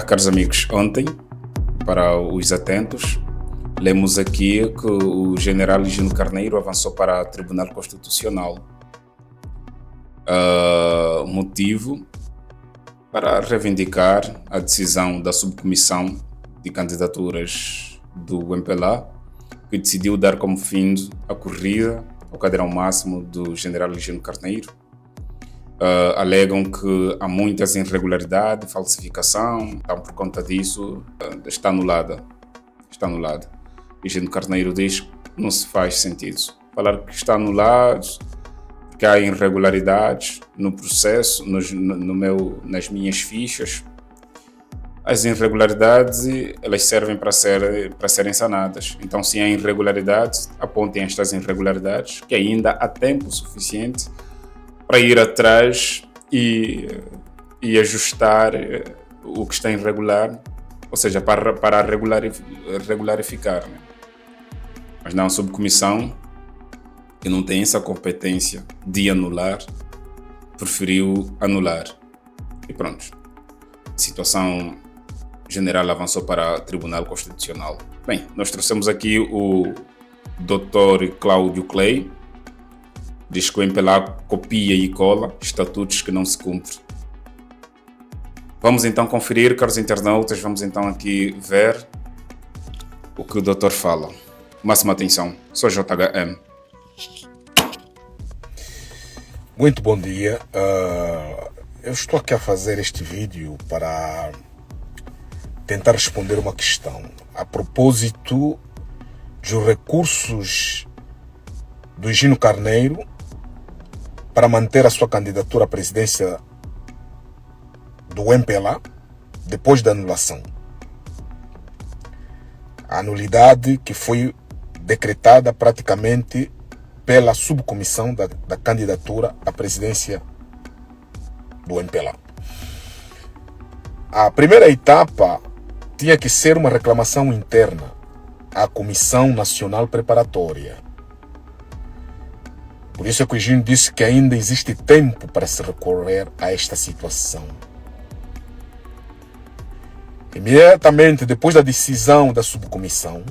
Caros amigos, ontem, para os atentos, lemos aqui que o general Higino Carneiro avançou para o Tribunal Constitucional. Motivo para reivindicar a decisão da subcomissão de candidaturas do MPLA, que decidiu dar como fim a corrida ao cadeirão máximo do general Higino Carneiro. Alegam que há muitas irregularidades, falsificação, então por conta disso está anulada. Higino Carneiro diz que não se faz sentido. Falar que está anulado, que há irregularidades no processo, nas minhas fichas. As irregularidades, elas servem para serem sanadas. Então, se há irregularidades, apontem estas irregularidades, que ainda há tempo suficiente para ir atrás e ajustar o que está irregular, ou seja, para regularificar. Né? Mas não, a subcomissão, que não tem essa competência de anular, preferiu anular. E pronto. A situação general avançou para o Tribunal Constitucional. Bem, nós trouxemos aqui o Dr. Cláudio Clay. Diz que o MPLA copia e cola estatutos que não se cumprem. Vamos então conferir, caros internautas, vamos então aqui ver o que o doutor fala. Máxima atenção, sou JHM. Muito bom dia. Eu estou aqui a fazer este vídeo para tentar responder uma questão a propósito dos recursos do Higino Carneiro para manter a sua candidatura à presidência do MPLA depois da anulação. A nulidade que foi decretada praticamente pela subcomissão da candidatura à presidência do MPLA. A primeira etapa tinha que ser uma reclamação interna à Comissão Nacional Preparatória. Por isso é que o Higino disse que ainda existe tempo para se recorrer a esta situação. Imediatamente depois da decisão da subcomissão,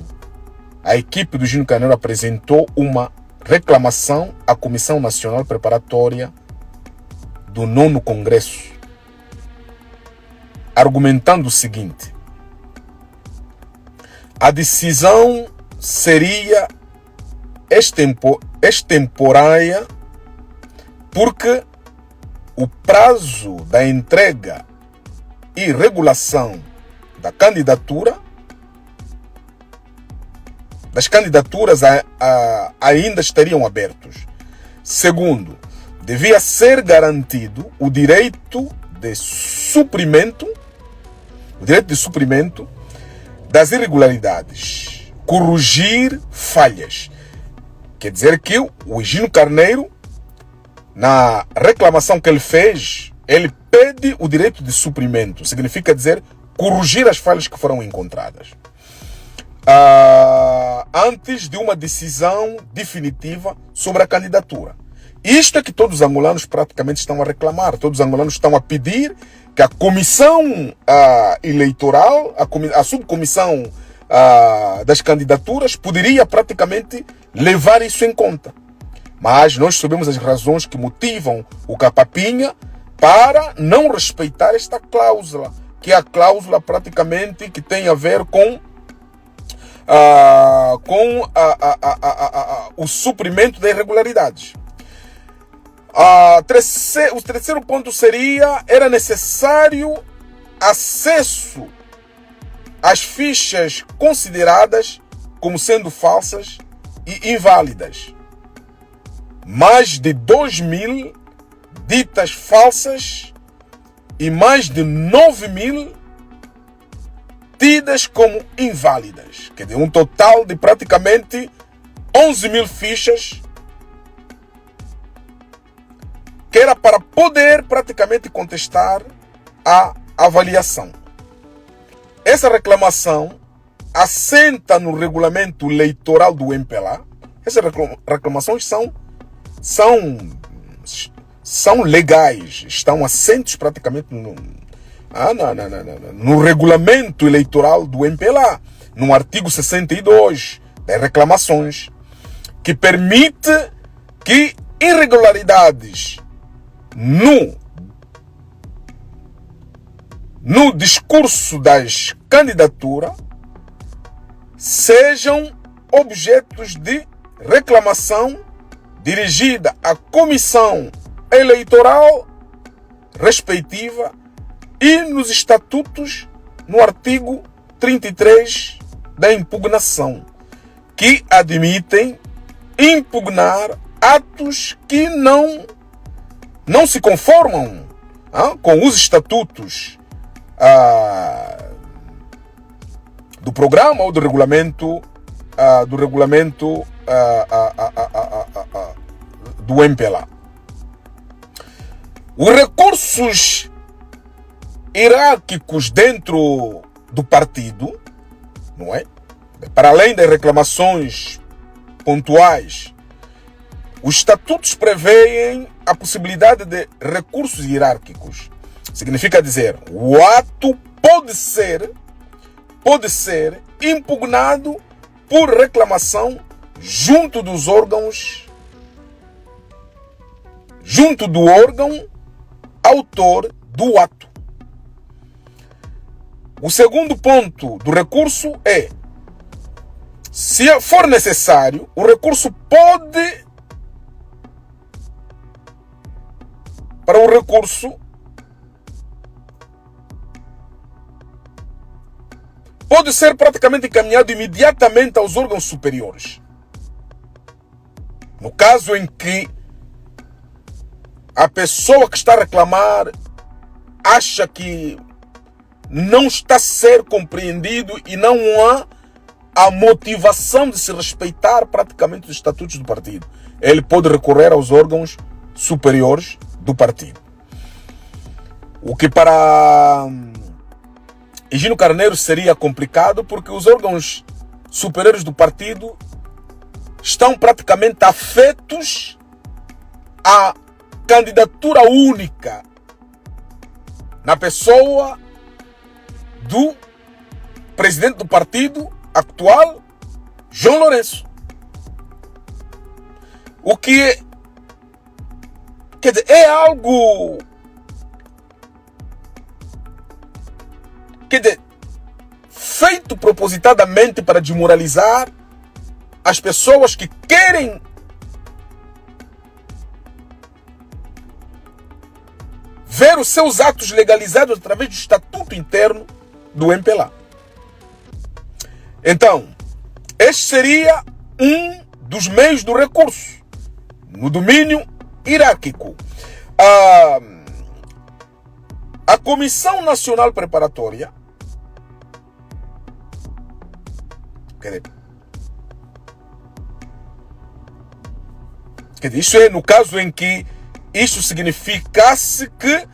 a equipe do Higino Carneiro apresentou uma reclamação à Comissão Nacional Preparatória do 9º Congresso, argumentando o seguinte: a decisão seria extemporânea porque o prazo da entrega e regulação da candidatura das candidaturas ainda estariam abertos. Segundo, devia ser garantido o direito de suprimento das irregularidades, corrigir falhas. Quer dizer que o Higino Carneiro, na reclamação que ele fez, ele pede o direito de suprimento. Significa dizer corrigir as falhas que foram encontradas. Antes de uma decisão definitiva sobre a candidatura. Isto é que todos os angolanos praticamente estão a reclamar. Todos os angolanos estão a pedir que a comissão eleitoral, a subcomissão das candidaturas, poderia praticamente levar isso em conta. Mas nós sabemos as razões que motivam o Capapinha para não respeitar esta cláusula, que é a cláusula praticamente que tem a ver com o suprimento das irregularidades. O terceiro ponto era necessário acesso às fichas consideradas como sendo falsas e inválidas. Mais de 2.000 ditas falsas e mais de 9.000 tidas como inválidas. Quer dizer, um total de praticamente 11.000 fichas, que era para poder praticamente contestar a avaliação. Essa reclamação assenta no regulamento eleitoral do MPLA. Essas reclamações são legais, estão assentos praticamente no regulamento eleitoral do MPLA, no artigo 62 das reclamações, que permite que irregularidades no discurso das candidaturas sejam objetos de reclamação dirigida à comissão eleitoral respectiva e nos estatutos no artigo 33 da impugnação, que admitem impugnar atos que não se conformam com os estatutos do programa ou do regulamento do MPLA. Os recursos hierárquicos dentro do partido, não é? Para além das reclamações pontuais, os estatutos prevêem a possibilidade de recursos hierárquicos. Significa dizer, o ato pode ser impugnado por reclamação junto do órgão autor do ato. O segundo ponto do recurso é: se for necessário, o recurso pode ser praticamente encaminhado imediatamente aos órgãos superiores. No caso em que a pessoa que está a reclamar acha que não está a ser compreendido e não há a motivação de se respeitar praticamente os estatutos do partido, ele pode recorrer aos órgãos superiores do partido. O que para Higino Carneiro seria complicado, porque os órgãos superiores do partido estão praticamente afetos à candidatura única na pessoa do presidente do partido atual, João Lourenço. O que quer dizer, é algo feito propositadamente para desmoralizar as pessoas que querem ver os seus atos legalizados através do estatuto interno do MPLA. Então, este seria um dos meios do recurso no domínio hierárquico. A Comissão Nacional Preparatória, quer dizer, isso é no caso em que isso significasse que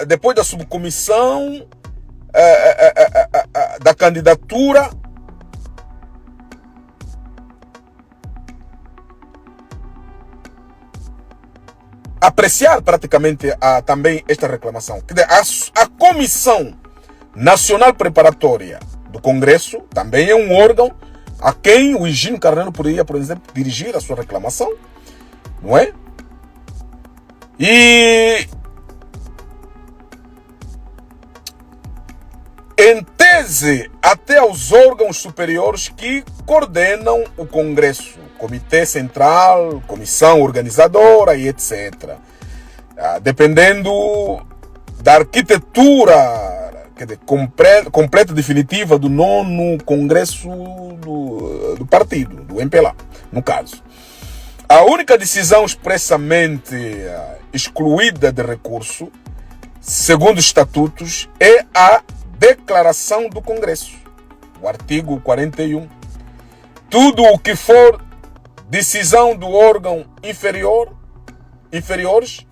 depois da subcomissão da candidatura apreciar praticamente também esta reclamação. Quer dizer, a Comissão Nacional Preparatória do Congresso também é um órgão a quem o Higino Carneiro poderia, por exemplo, dirigir a sua reclamação, não é? E em tese, até aos órgãos superiores que coordenam o Congresso, Comitê Central, Comissão Organizadora e etc. Dependendo da arquitetura completa definitiva do 9º Congresso do partido, do MPLA, no caso. A única decisão expressamente excluída de recurso, segundo os estatutos, é a declaração do Congresso, o artigo 41. Tudo o que for decisão do órgão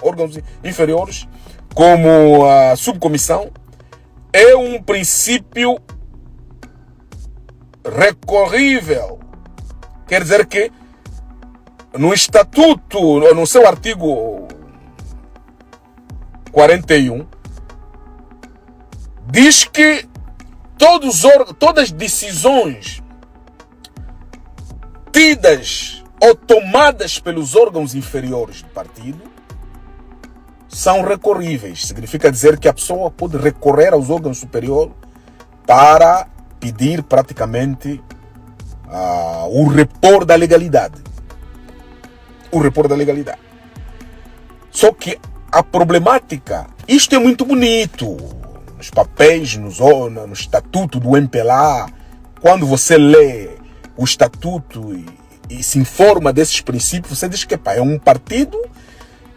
órgãos inferiores, como a subcomissão, é um princípio recorrível. Quer dizer que no estatuto, no seu artigo 41, diz que todas as decisões tidas ou tomadas pelos órgãos inferiores do partido são recorríveis. Significa dizer que a pessoa pode recorrer aos órgãos superiores para pedir praticamente o repor da legalidade. O repor da legalidade. Só que a problemática, isto é muito bonito, nos papéis, no estatuto do MPLA, quando você lê o estatuto e se informa desses princípios, você diz que é um partido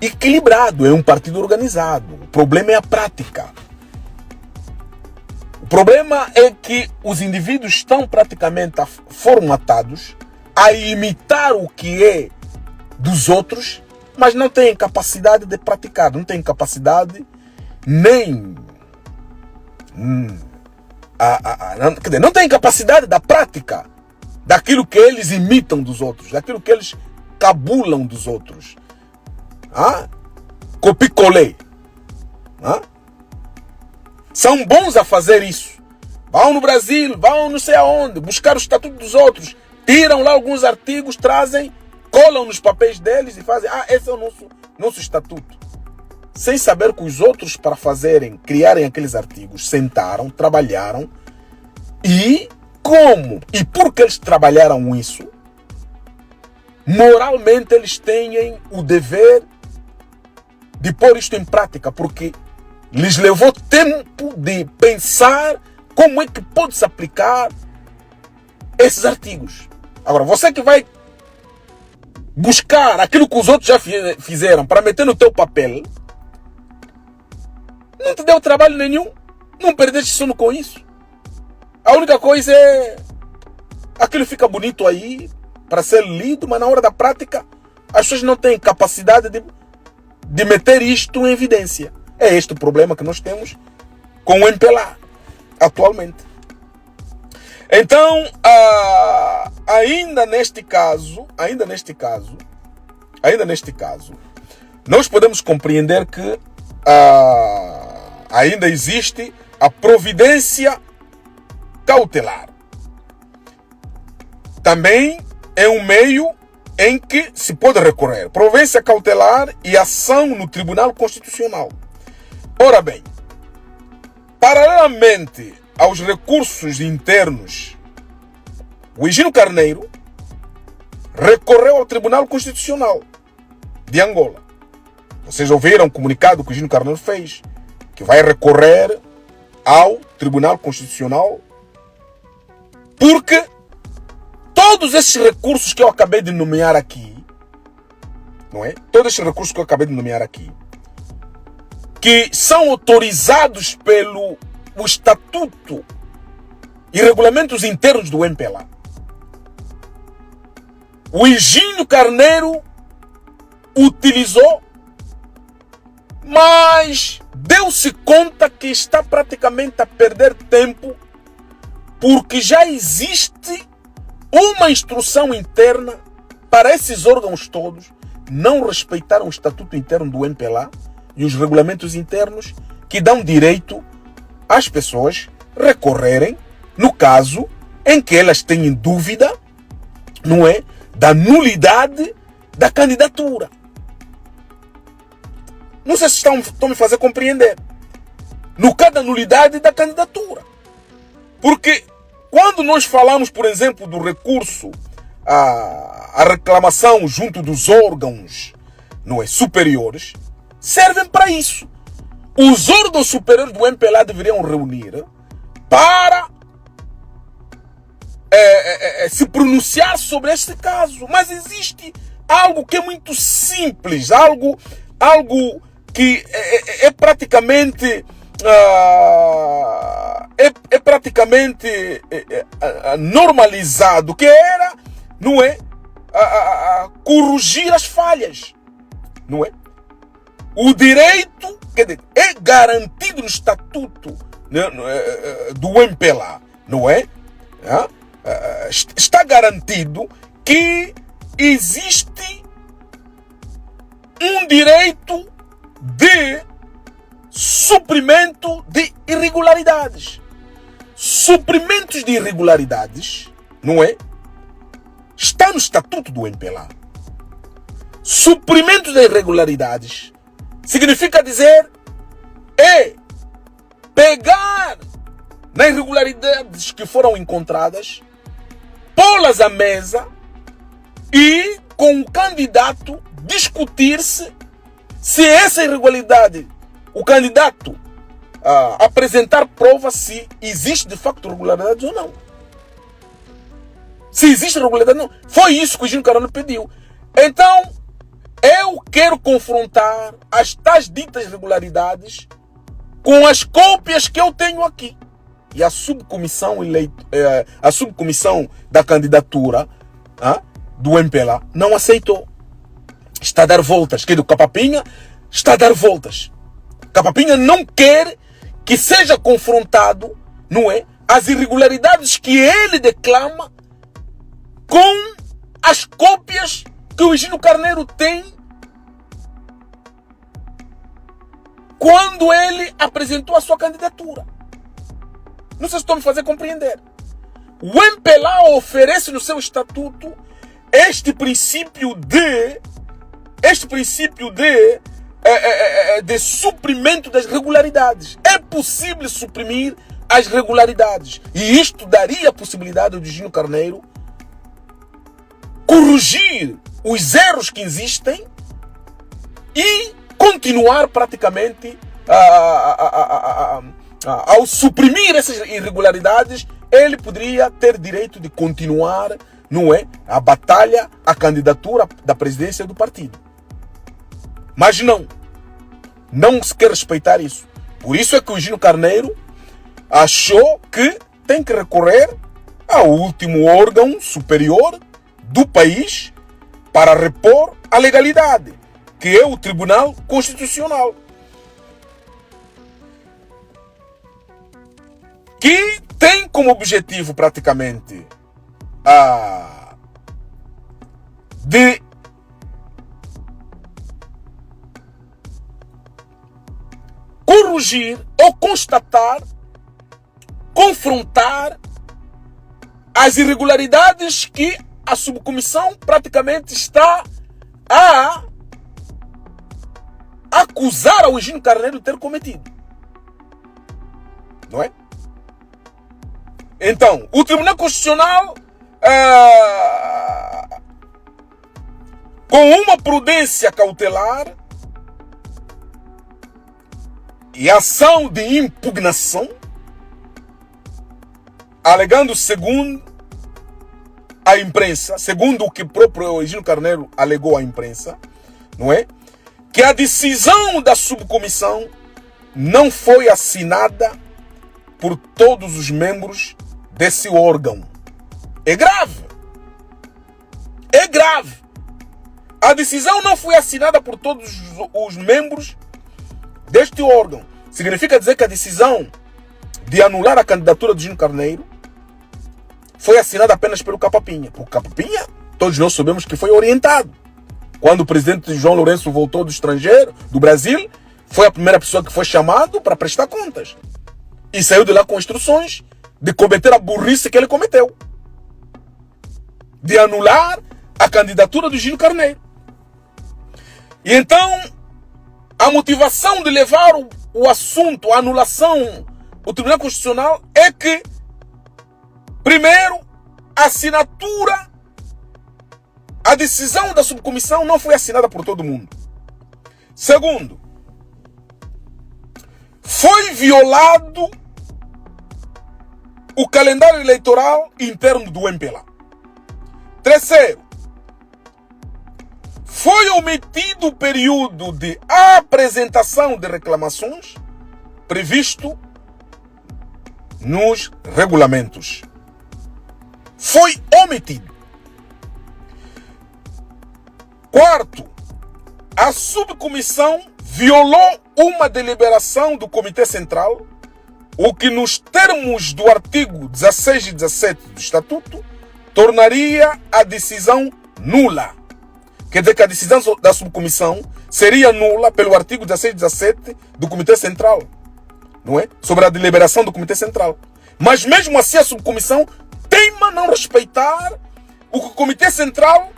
equilibrado, é um partido organizado. O problema é a prática. O problema é que os indivíduos estão praticamente formatados a imitar o que é dos outros, mas não têm capacidade de praticar, não têm capacidade nem... não têm capacidade da prática daquilo que eles imitam dos outros, daquilo que eles cabulam dos outros. Copicolé. São bons a fazer isso. Vão no Brasil, vão não sei aonde, buscar o estatuto dos outros, tiram lá alguns artigos, trazem, colam nos papéis deles e fazem, esse é o nosso estatuto. Sem saber que os outros, para criarem aqueles artigos, sentaram, trabalharam e como e porque eles trabalharam isso, moralmente eles têm o dever de pôr isto em prática, porque lhes levou tempo de pensar como é que pode-se aplicar esses artigos. Agora, você que vai buscar aquilo que os outros já fizeram para meter no teu papel, não te deu trabalho nenhum, não perdeste sono com isso. A única coisa é aquilo fica bonito aí para ser lido, mas na hora da prática as pessoas não têm capacidade de meter isto em evidência. É este o problema que nós temos com o MPLA atualmente. Então, ainda neste caso, nós podemos compreender que ainda existe a providência cautelar. Também é um meio em que se pode recorrer. Providência cautelar e ação no Tribunal Constitucional. Ora bem, paralelamente aos recursos internos, o Higino Carneiro recorreu ao Tribunal Constitucional de Angola. Vocês ouviram o comunicado que o Higino Carneiro fez, que vai recorrer ao Tribunal Constitucional, porque todos esses recursos que eu acabei de nomear aqui, não é? Todos esses recursos que eu acabei de nomear aqui, que são autorizados pelo o Estatuto e regulamentos internos do MPLA, o Higino Carneiro utilizou, mas deu-se conta que está praticamente a perder tempo, porque já existe uma instrução interna para esses órgãos todos não respeitar o estatuto interno do MPLA e os regulamentos internos que dão direito às pessoas recorrerem no caso em que elas têm dúvida, não é, da nulidade da candidatura. Não sei se estão me fazendo compreender. No caso da nulidade da candidatura. Porque quando nós falamos, por exemplo, do recurso à reclamação junto dos órgãos, não é, superiores, servem para isso. Os órgãos superiores do MPLA deveriam reunir para se pronunciar sobre este caso. Mas existe algo que é muito simples, algo que é praticamente normalizado, que era, não é, corrigir as falhas, não é? O direito, quer dizer, é garantido no estatuto, né, do MPLA, não é? Está garantido que existe um direito de suprimento de irregularidades. Suprimentos de irregularidades, não é? Está no estatuto do MPLA. Suprimento de irregularidades significa dizer pegar nas irregularidades que foram encontradas, pô-las à mesa e com o candidato discutir-se se essa irregularidade, o candidato apresentar prova se existe de facto irregularidade ou não. Se existe irregularidade ou não. Foi isso que o Eugênio Carneiro pediu. Então, eu quero confrontar as tais ditas irregularidades com as cópias que eu tenho aqui. E a subcomissão da candidatura do MPLA não aceitou. Está a dar voltas. Que do Capapinha está a dar voltas. Capapinha não quer que seja confrontado, não é, as irregularidades que ele declama com as cópias que o Eugênio Carneiro tem quando ele apresentou a sua candidatura. Não sei se estou me fazendo compreender. O MPLA oferece no seu estatuto este princípio de suprimento das regularidades. É possível suprimir as regularidades. E isto daria a possibilidade do Eugênio Carneiro corrigir os erros que existem e continuar praticamente ao suprimir essas irregularidades, ele poderia ter direito de continuar, não é, a batalha, a candidatura da presidência do partido. Mas não se quer respeitar isso. Por isso é que o Eugênio Carneiro achou que tem que recorrer ao último órgão superior do país para repor a legalidade, que é o Tribunal Constitucional, que tem como objetivo praticamente de corrigir ou constatar, confrontar as irregularidades que a subcomissão praticamente está a acusar ao Eugênio Carneiro de ter cometido. Não é? Então, o Tribunal Constitucional, com uma prudência cautelar e ação de impugnação, alegando segundo a imprensa, segundo o que o próprio Eugênio Carneiro alegou à imprensa, não é? Que a decisão da subcomissão não foi assinada por todos os membros desse órgão. É grave. É grave. A decisão não foi assinada por todos os membros deste órgão. Significa dizer que a decisão de anular a candidatura de Eugênio Carneiro foi assinada apenas pelo Capapinha. O Capapinha, todos nós sabemos que foi orientado. Quando o presidente João Lourenço voltou do estrangeiro, do Brasil, foi a primeira pessoa que foi chamado para prestar contas. E saiu de lá com instruções de cometer a burrice que ele cometeu. De anular a candidatura do Eugênio Carneiro. E então, a motivação de levar o assunto, a anulação, o Tribunal Constitucional é que, primeiro, a assinatura, a decisão da subcomissão não foi assinada por todo mundo. Segundo, foi violado o calendário eleitoral interno do MPLA. Terceiro, foi omitido o período de apresentação de reclamações previsto nos regulamentos. Foi omitido. Quarto, a subcomissão violou uma deliberação do Comitê Central, o que nos termos do artigo 16 e 17 do Estatuto tornaria a decisão nula. Quer dizer que a decisão da subcomissão seria nula pelo artigo 16 e 17 do Comitê Central, não é? Sobre a deliberação do Comitê Central. Mas mesmo assim a subcomissão teima não respeitar o que o Comitê Central,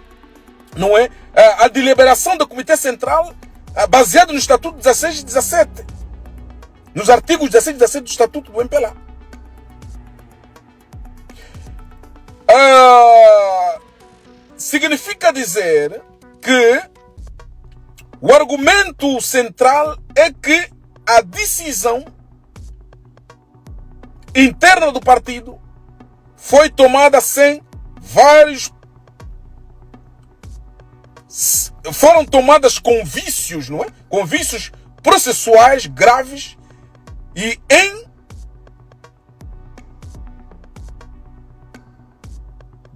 não é? A deliberação do Comitê Central baseado no Estatuto 16 e 17. Nos artigos 16 e 17 do Estatuto do MPLA. Significa dizer que o argumento central é que a decisão interna do partido foi tomada sem vários... Foram tomadas com vícios, não é? Com vícios processuais graves e em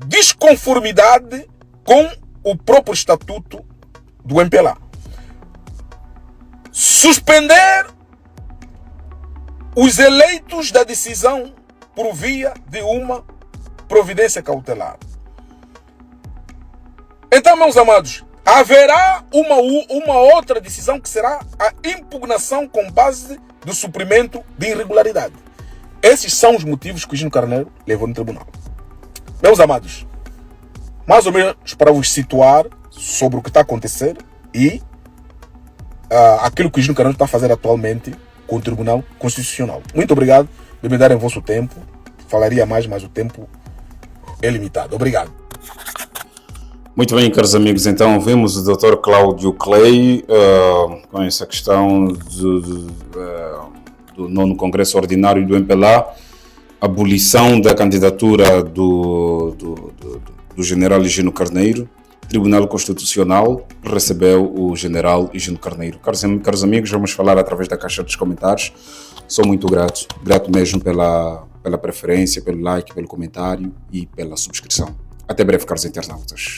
desconformidade com o próprio estatuto do MPLA. Suspender os eleitos da decisão por via de uma providência cautelar. Então, meus amados, haverá uma outra decisão que será a impugnação com base do suprimento de irregularidade. Esses são os motivos que o Higino Carneiro levou no tribunal. Meus amados, mais ou menos para vos situar sobre o que está a acontecer e aquilo que o Higino Carneiro está a fazer atualmente com o Tribunal Constitucional. Muito obrigado por me darem vosso tempo. Falaria mais, mas o tempo é limitado. Obrigado. Muito bem, caros amigos, então vimos o Dr. Cláudio Clay com essa questão do 9º Congresso Ordinário do MPLA, abolição da candidatura do general Higino Carneiro. Tribunal Constitucional recebeu o general Higino Carneiro. Caros amigos, vamos falar através da caixa dos comentários. Sou muito grato mesmo pela preferência, pelo like, pelo comentário e pela subscrição. Até breve, caros internautas.